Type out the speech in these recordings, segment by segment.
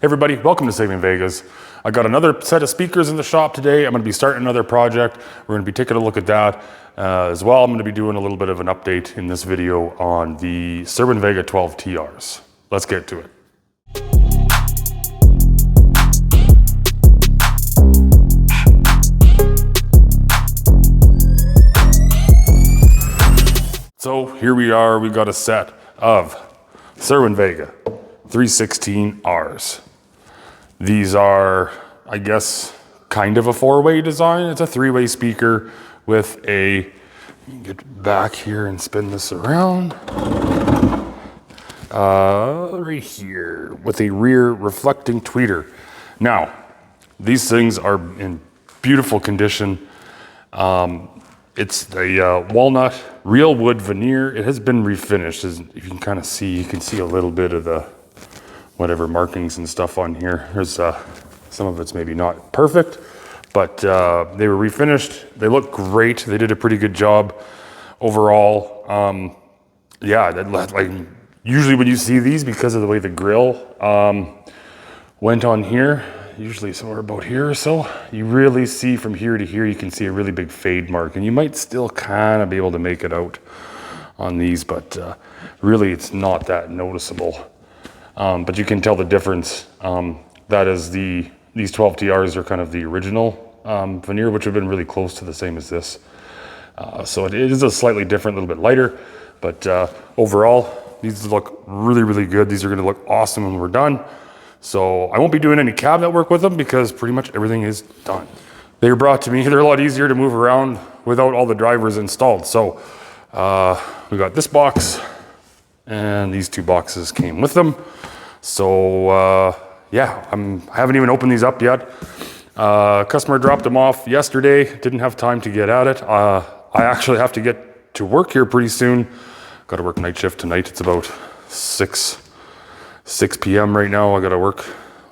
everybody, welcome to Cerwin-Vega's. I got another set of speakers in the shop today. I'm going to be starting another project. We're going to be taking a look at that as well. I'm going to be doing a little bit of an update in this video on the Cerwin-Vega 12 TRs. Let's get to it. So here we are, we got a set of Cerwin-Vega 316Rs. These are, I guess, kind of a four-way design. It's a three-way speaker with a, get back here and spin this around. Right here, with a rear reflecting tweeter. Now, these things are in beautiful condition. It's a walnut, real wood veneer. It has been refinished. As if you can kind of see, you can see a little bit of the whatever markings and stuff on here. There's some of it's maybe not perfect, but they were refinished. They look great. They did a pretty good job overall. Yeah, like usually when you see these, because of the way the grill went on here, usually somewhere about here or so, you really see from here to here, you can see a really big fade mark, and you might still kind of be able to make it out on these, but really it's not that noticeable. But you can tell the difference. That is these 12 TRs are kind of the original veneer, which have been really close to the same as this. So it is a slightly different, a little bit lighter, but overall, these look really, really good. These are gonna look awesome when we're done. So I won't be doing any cabinet work with them because pretty much everything is done. They were brought to me. They're a lot easier to move around without all the drivers installed. So we got this box and these two boxes came with them. So yeah, I haven't even opened these up yet. Customer dropped them off yesterday. Didn't have time to get at it. I actually have to get to work here pretty soon. Got to work night shift tonight. It's about 6 p.m. right now. I got to work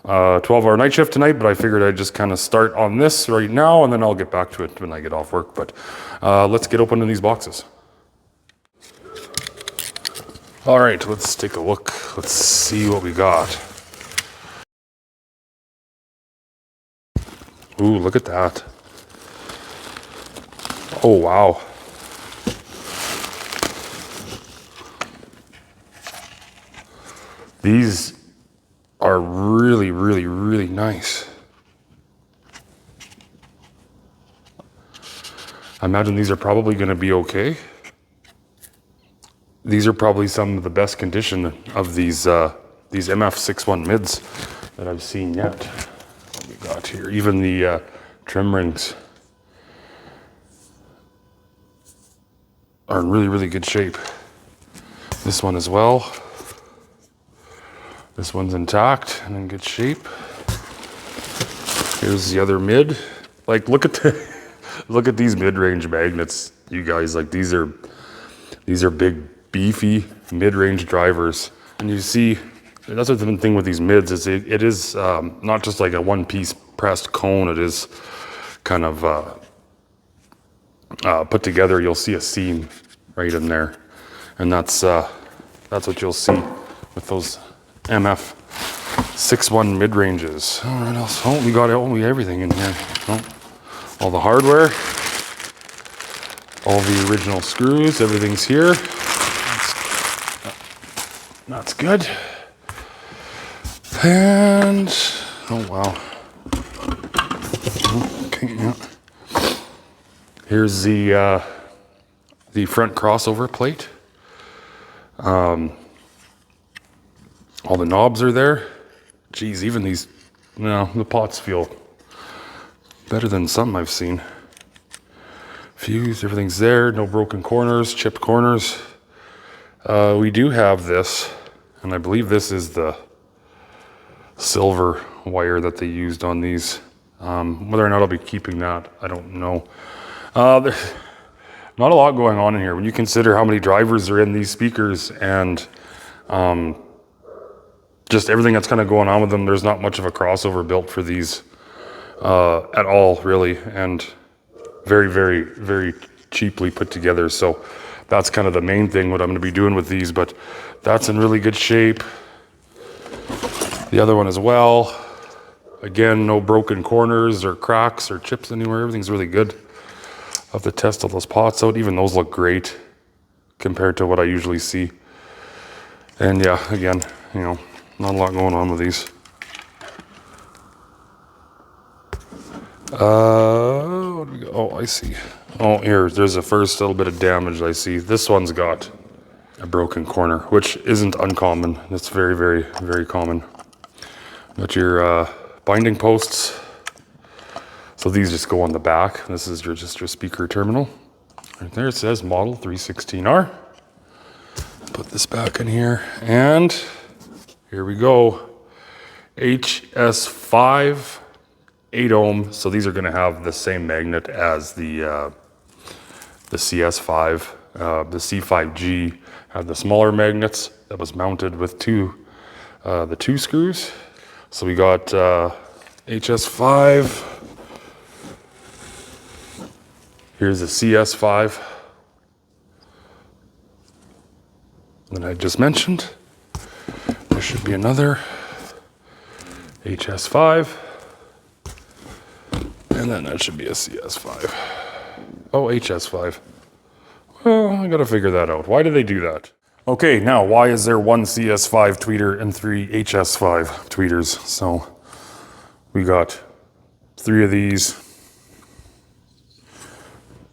12-hour night shift tonight, but I figured I'd just kind of start on this right now, and then I'll get back to it when I get off work. But let's get opening these boxes. All right, let's take a look. Let's see what we got. Ooh, look at that. Oh, wow. These are really, really, really nice. I imagine these are probably going to be okay. These are probably some of the best condition of these MF61 mids that I've seen yet. What we got here, even the trim rings are in really, really good shape. This one as well. This one's intact and in good shape. Here's the other mid. Like, look at these mid-range magnets, you guys. Like, these are big, beefy mid-range drivers. And you see, that's the thing with these mids is it is not just like a one-piece pressed cone. It is kind of put together. You'll see a seam right in there, and that's what you'll see with those MF61 mid-ranges. What else? Oh, we got everything in here. Oh, all the hardware, all the original screws, everything's here. That's good. And, oh wow. Okay, yeah. Here's the front crossover plate. All the knobs are there. Geez, even these, the pots feel better than some I've seen. Fuse, everything's there. No broken corners, chipped corners. We do have this, and I believe this is the silver wire that they used on these. Whether or not I'll be keeping that, I don't know. There's not a lot going on in here. When you consider how many drivers are in these speakers and just everything that's kind of going on with them, there's not much of a crossover built for these at all, really, and very, very, very cheaply put together. So that's kind of the main thing what I'm going to be doing with these, but that's in really good shape. The other one as well. Again, no broken corners or cracks or chips anywhere. Everything's really good. I'll have to test all those pots out. Even those look great compared to what I usually see. And yeah, again, you know, not a lot going on with these. What do we got? Oh, I see. Oh, there's a first little bit of damage I see. This one's got a broken corner, which isn't uncommon. It's very, very, very common. Got your binding posts. So these just go on the back. This is just your speaker terminal. Right there it says model 316R. Put this back in here, and here we go. HS5, 8 ohm. So these are going to have the same magnet as the CS5. The C5G had the smaller magnets that was mounted with the two screws. So we got HS5. Here's the CS5 that I just mentioned. There should be another HS5. And then that should be a CS5. Oh, HS5. Well, I gotta figure that out. Why do they do that? Okay, now why is there one CS5 tweeter and 3 HS5 tweeters? So we got 3 of these.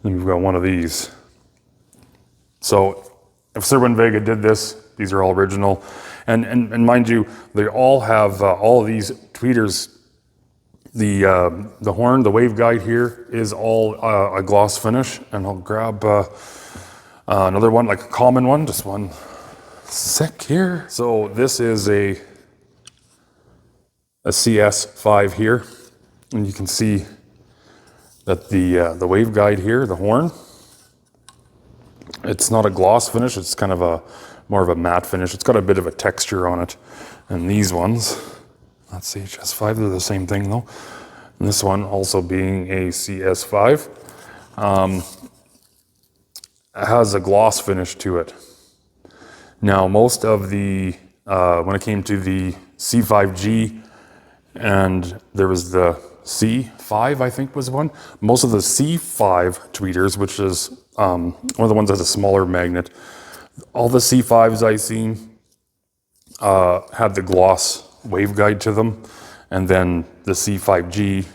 Then we've got 1 of these. So if Cerwin-Vega did this, these are all original. And mind you, they all have all of these tweeters. The horn, the waveguide here is all a gloss finish. And I'll grab another one, like a common one, just one sec here. So this is a CS5 here. And you can see that the waveguide here, the horn, it's not a gloss finish, it's kind of more of a matte finish. It's got a bit of a texture on it. And these ones, that's HS5, they're the same thing though. And this one also being a CS5, has a gloss finish to it. Now most of the, when it came to the C5G, and there was the C5, I think was one. Most of the C5 tweeters, which is one of the ones that has a smaller magnet, all the C5s I've seen had the gloss waveguide to them, and then the C5G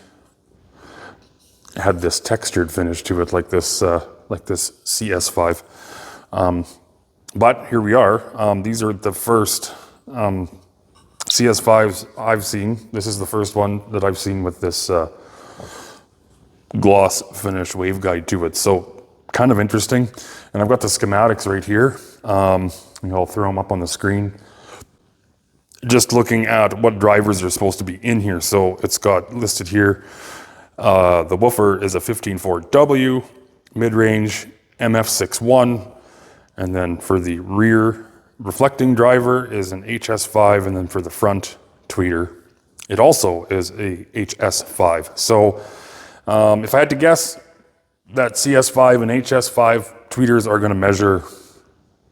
had this textured finish to it, like this CS5. But here we are. These are the first CS5s I've seen. This is the first one that I've seen with this gloss finish waveguide to it. So kind of interesting. And I've got the schematics right here. I'll throw them up on the screen. Just looking at what drivers are supposed to be in here. So it's got listed here. The woofer is a 15.4W, mid-range MF61. And then for the rear reflecting driver is an HS5, and then for the front tweeter, it also is a HS5. So if I had to guess, that CS5 and HS5 tweeters are going to measure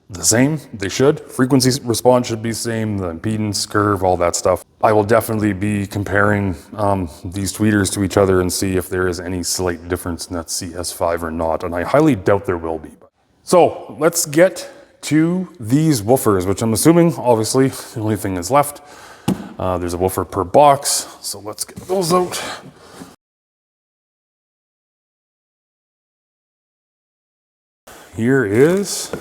the same. They should. Frequency response should be the same, the impedance curve, all that stuff. I will definitely be comparing these tweeters to each other and see if there is any slight difference in that CS5 or not, and I highly doubt there will be. So let's get to these woofers, which I'm assuming, obviously, the only thing that's left. There's a woofer per box, so let's get those out. Here is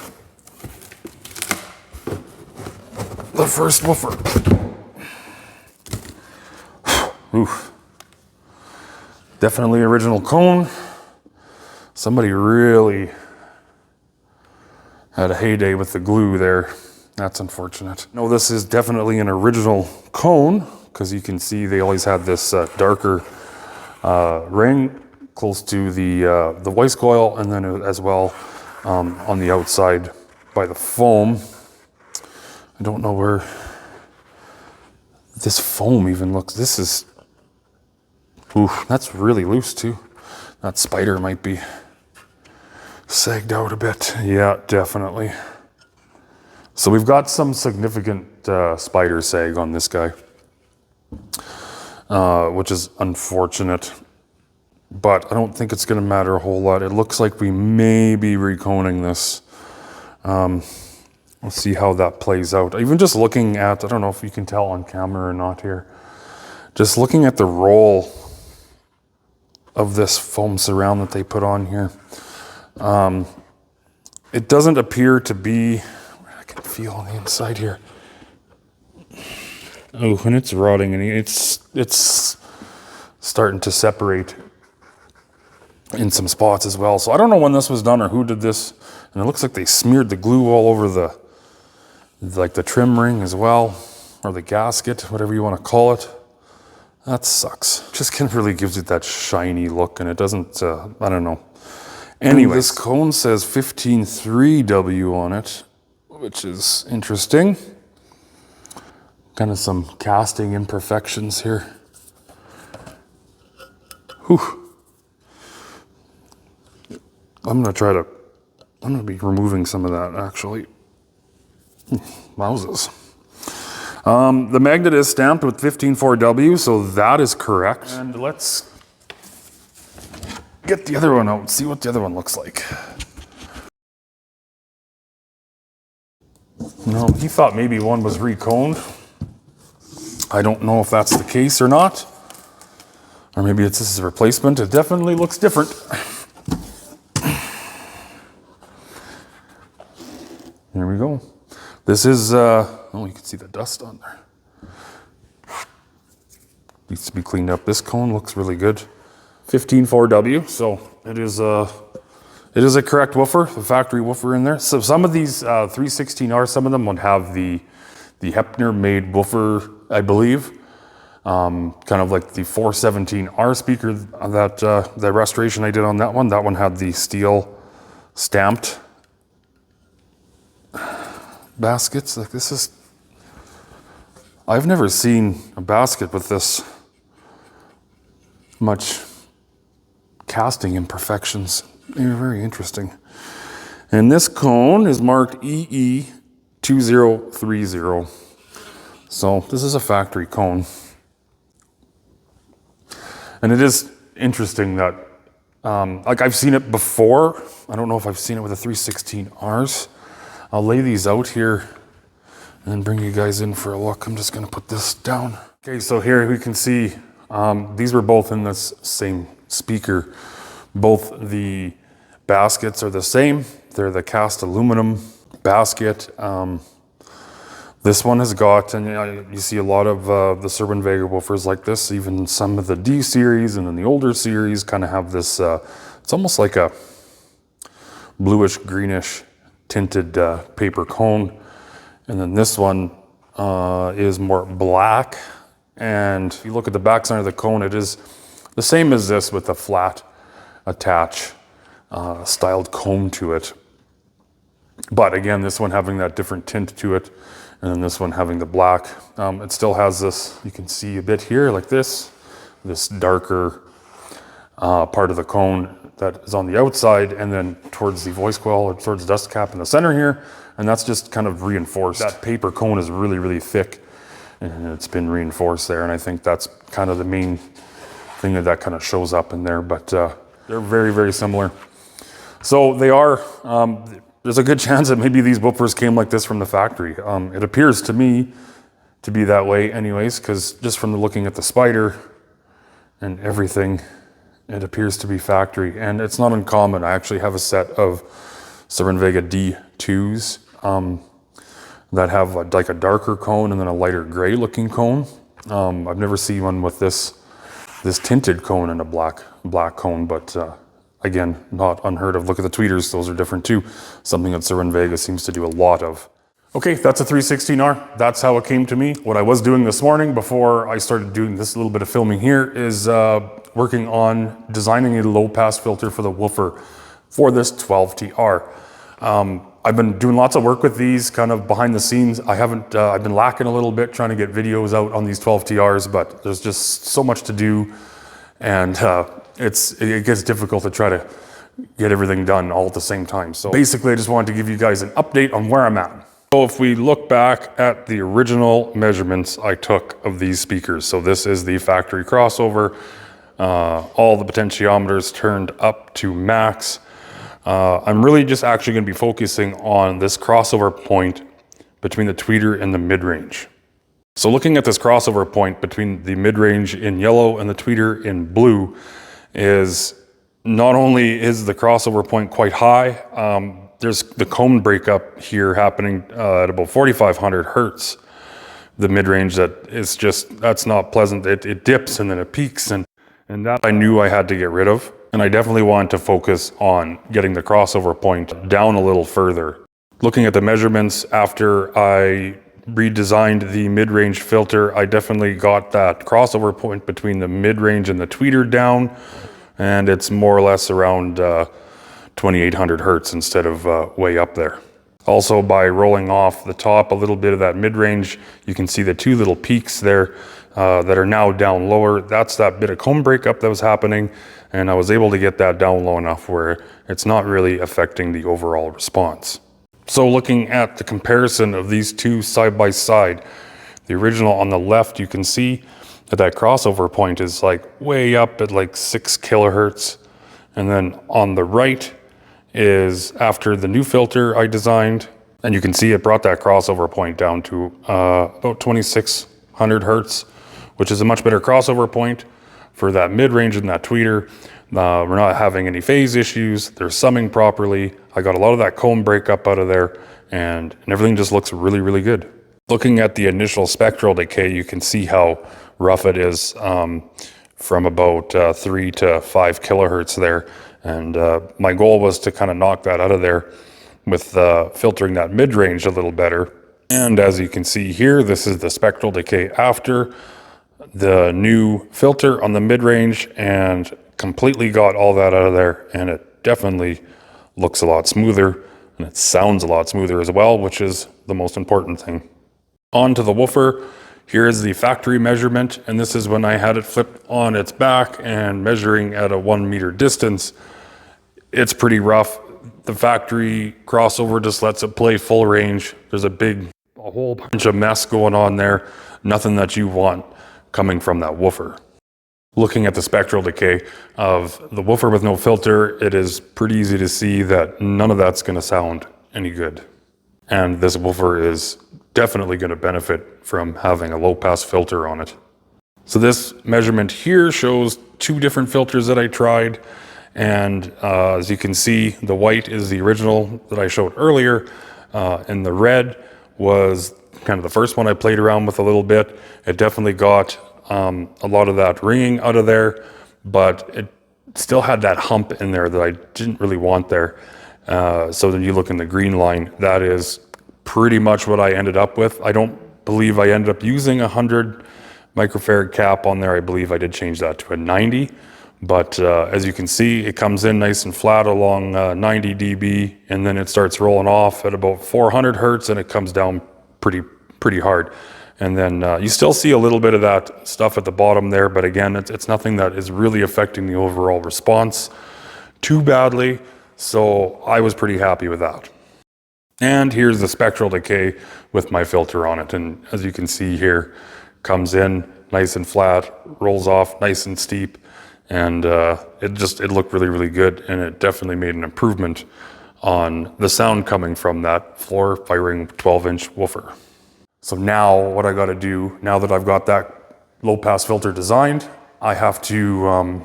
the first woofer. Oof. Definitely original cone. Somebody really had a heyday with the glue there. That's unfortunate. No, this is definitely an original cone, because you can see they always had this darker ring close to the voice coil, and then as well on the outside by the foam. I don't know where this foam even looks. This is, oof, that's really loose too. That spider might be sagged out a bit. Yeah, definitely. So we've got some significant spider sag on this guy. which is unfortunate. But I don't think it's going to matter a whole lot. It looks like we may be reconing this. Let's see how that plays out. Even just looking at, I don't know if you can tell on camera or not here, just looking at the roll of this foam surround that they put on here. It doesn't appear to be, I can feel on the inside here. Oh, and it's rotting and it's starting to separate in some spots as well. So I don't know when this was done or who did this. And it looks like they smeared the glue all over the trim ring as well, or the gasket, whatever you want to call it. That sucks. Just kind of really gives it that shiny look, and it doesn't, I don't know. Anyway, this cone says 15.3W on it, which is interesting. Kind of some casting imperfections here. Whew. I'm gonna be removing some of that actually. Wowzers. The magnet is stamped with 15.4W, so that is correct. And let's get the other one out and see what the other one looks like. No, he thought maybe one was reconed. I don't know if that's the case or not. Or maybe this is a replacement. It definitely looks different. There we go. This is, oh, you can see the dust on there. Needs to be cleaned up. This cone looks really good. 15.4W, so it is a correct woofer, the factory woofer in there. So some of these 316R, some of them would have the Hepner made woofer, I believe. Kind of like the 417R speaker, that the restoration I did on that one. That one had the steel stamped baskets. Like this is, I've never seen a basket with this much casting imperfections. They're very interesting. And this cone is marked EE2030. So this is a factory cone. And it is interesting that, like I've seen it before. I don't know if I've seen it with the 316Rs. I'll lay these out here and bring you guys in for a look. I'm just gonna put this down. Okay, so here we can see, these were both in this same speaker. Both the baskets are the same. They're the cast aluminum basket. This one has got, and you see a lot of the Cerwin-Vega woofers like this, even some of the D series and then the older series kind of have this, it's almost like a bluish greenish tinted paper cone. And then this one is more black. And if you look at the backside of the cone, it is the same as this with a flat attach styled comb to it. But again, this one having that different tint to it, and then this one having the black. It still has this, you can see a bit here like this darker part of the cone that is on the outside, and then towards the voice coil or towards the dust cap in the center here. And that's just kind of reinforced. That paper cone is really, really thick, and it's been reinforced there. And I think that's kind of the main thing that kind of shows up in there, but they're very, very similar. So they are, there's a good chance that maybe these woofers came like this from the factory. It appears to me to be that way anyways, because just from looking at the spider and everything, it appears to be factory. And it's not uncommon. I actually have a set of Cerwin-Vega D2s that have like a darker cone and then a lighter gray looking cone. I've never seen one with this tinted cone and a black cone, but again, not unheard of. Look at the tweeters, those are different too. Something that Cerwin-Vega seems to do a lot of. Okay, that's a 316R. That's how it came to me. What I was doing this morning before I started doing this little bit of filming here is working on designing a low pass filter for the woofer for this 12TR. I've been doing lots of work with these kind of behind the scenes. I've been lacking a little bit trying to get videos out on these 12TRs, but there's just so much to do, and it gets difficult to try to get everything done all at the same time. So basically I just wanted to give you guys an update on where I'm at. So if we look back at the original measurements I took of these speakers, so this is the factory crossover, all the potentiometers turned up to max. I'm really just actually going to be focusing on this crossover point between the tweeter and the mid-range. So looking at this crossover point between the mid-range in yellow and the tweeter in blue is not only is the crossover point quite high, there's the cone breakup here happening at about 4,500 hertz. The mid-range that's not pleasant. It dips and then it peaks, and that I knew I had to get rid of. And I definitely wanted to focus on getting the crossover point down a little further. Looking at the measurements after I redesigned the mid-range filter, I definitely got that crossover point between the mid-range and the tweeter down, and it's more or less around 2,800 hertz instead of way up there. Also, by rolling off the top a little bit of that mid-range, you can see the two little peaks there that are now down lower. That's that bit of cone breakup that was happening, and I was able to get that down low enough where it's not really affecting the overall response. So looking at the comparison of these two side by side, the original on the left, you can see that crossover point is like way up at like 6 kilohertz. And then on the right is after the new filter I designed, and you can see it brought that crossover point down to about 2,600 hertz, which is a much better crossover point for that mid-range and that tweeter. We're not having any phase issues. They're summing properly. I got a lot of that cone breakup out of there, and everything just looks really, really good. Looking at the initial spectral decay, you can see how rough it is from about 3 to 5 kilohertz there. And my goal was to kind of knock that out of there with filtering that mid-range a little better. And as you can see here, this is the spectral decay after the new filter on the mid-range, and completely got all that out of there, and it definitely looks a lot smoother, and it sounds a lot smoother as well, which is the most important thing. On to the woofer. Here is the factory measurement, and this is when I had it flipped on its back and measuring at a 1 meter distance. It's pretty rough. The factory crossover just lets it play full range. There's a whole bunch of mess going on there. Nothing that you want coming from that woofer. Looking at the spectral decay of the woofer with no filter, it is pretty easy to see that none of that's going to sound any good. And this woofer is definitely going to benefit from having a low pass filter on it. So this measurement here shows two different filters that I tried. And as you can see, the white is the original that I showed earlier. And the red was kind of the first one I played around with a little bit. It definitely got a lot of that ringing out of there, but it still had that hump in there that I didn't really want there. So then you look in the green line, that is pretty much what I ended up with. I don't believe I ended up using 100 microfarad cap on there. I believe I did change that to a 90, but as you can see, it comes in nice and flat along 90 dB, and then it starts rolling off at about 400 hertz, and it comes down pretty hard. And then you still see a little bit of that stuff at the bottom there, but again, it's nothing that is really affecting the overall response too badly, so I was pretty happy with that. And here's the spectral decay with my filter on it, and as you can see here, comes in nice and flat, rolls off nice and steep, and it looked really, really good, and it definitely made an improvement on the sound coming from that floor firing 12-inch woofer. So now what I got to do, now that I've got that low pass filter designed, I have to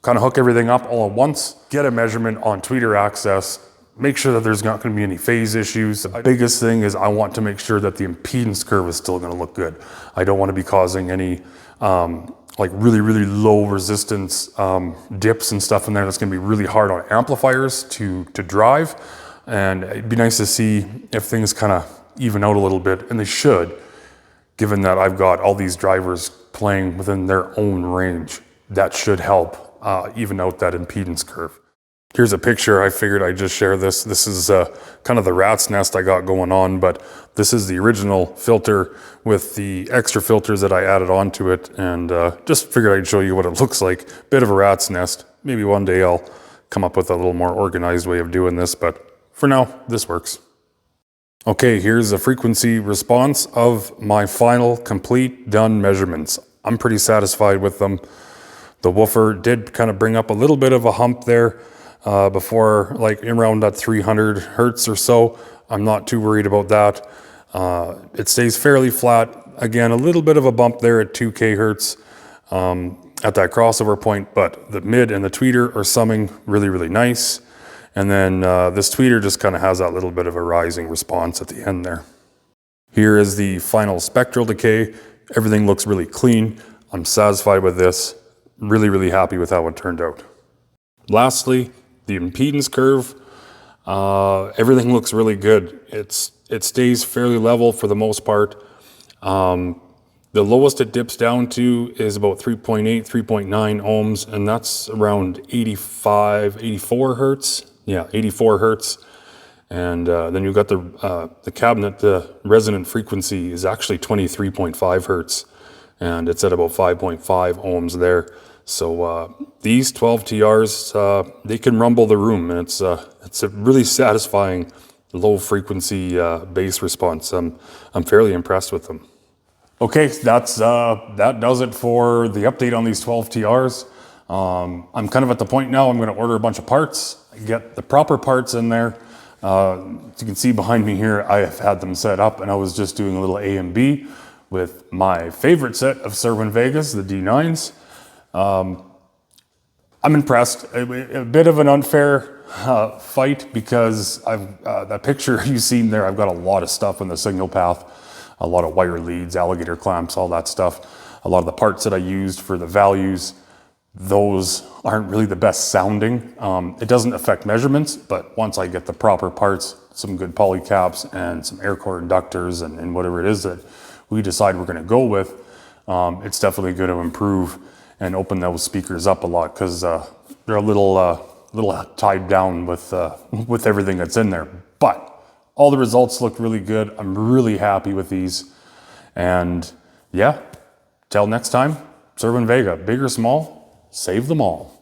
kind of hook everything up all at once, get a measurement on tweeter access, make sure that there's not going to be any phase issues. The biggest thing is I want to make sure that the impedance curve is still going to look good. I don't want to be causing any like really, really low resistance dips and stuff in there that's going to be really hard on amplifiers to drive. And it'd be nice to see if things kind of even out a little bit, and they should, given that I've got all these drivers playing within their own range. That should help even out that impedance curve. Here's a picture. I figured I'd just share this. This is kind of the rat's nest I got going on, but this is the original filter with the extra filters that I added onto it, and just figured I'd show you what it looks like. Bit of a rat's nest. Maybe one day I'll come up with a little more organized way of doing this, but for now, this works. Okay, here's a frequency response of my final complete done measurements. I'm pretty satisfied with them. The woofer did kind of bring up a little bit of a hump there before, like around that 300 hertz or so. I'm not too worried about that. It stays fairly flat. Again, a little bit of a bump there at 2K hertz at that crossover point, but the mid and the tweeter are summing really, really nice. And then this tweeter just kind of has that little bit of a rising response at the end there. Here is the final spectral decay. Everything looks really clean. I'm satisfied with this. Really, really happy with how it turned out. Lastly, the impedance curve. Everything looks really good. It stays fairly level for the most part. The lowest it dips down to is about 3.8, 3.9 ohms, and that's around 84 hertz. Yeah, 84 hertz. And then you've got the cabinet, the resonant frequency is actually 23.5 hertz, and it's at about 5.5 ohms there. So these 12 TRs, they can rumble the room, and it's a really satisfying low frequency bass response. I'm fairly impressed with them. Okay, that does it for the update on these 12 TRs. I'm kind of at the point now I'm going to order a bunch of parts, get the proper parts in there. As you can see behind me here, I have had them set up, and I was just doing a little A and B with my favorite set of Cerwin-Vegas, the D9s. I'm impressed. A bit of an unfair fight because that picture you've seen there, I've got a lot of stuff in the signal path, a lot of wire leads, alligator clamps, all that stuff. A lot of the parts that I used for the values, those aren't really the best sounding. It doesn't affect measurements, but once I get the proper parts, some good poly caps and some air core inductors and whatever it is that we decide we're gonna go with, it's definitely gonna improve and open those speakers up a lot, because they're a little tied down with everything that's in there. But all the results look really good. I'm really happy with these. And yeah, till next time, Cerwin-Vega, big or small, save them all.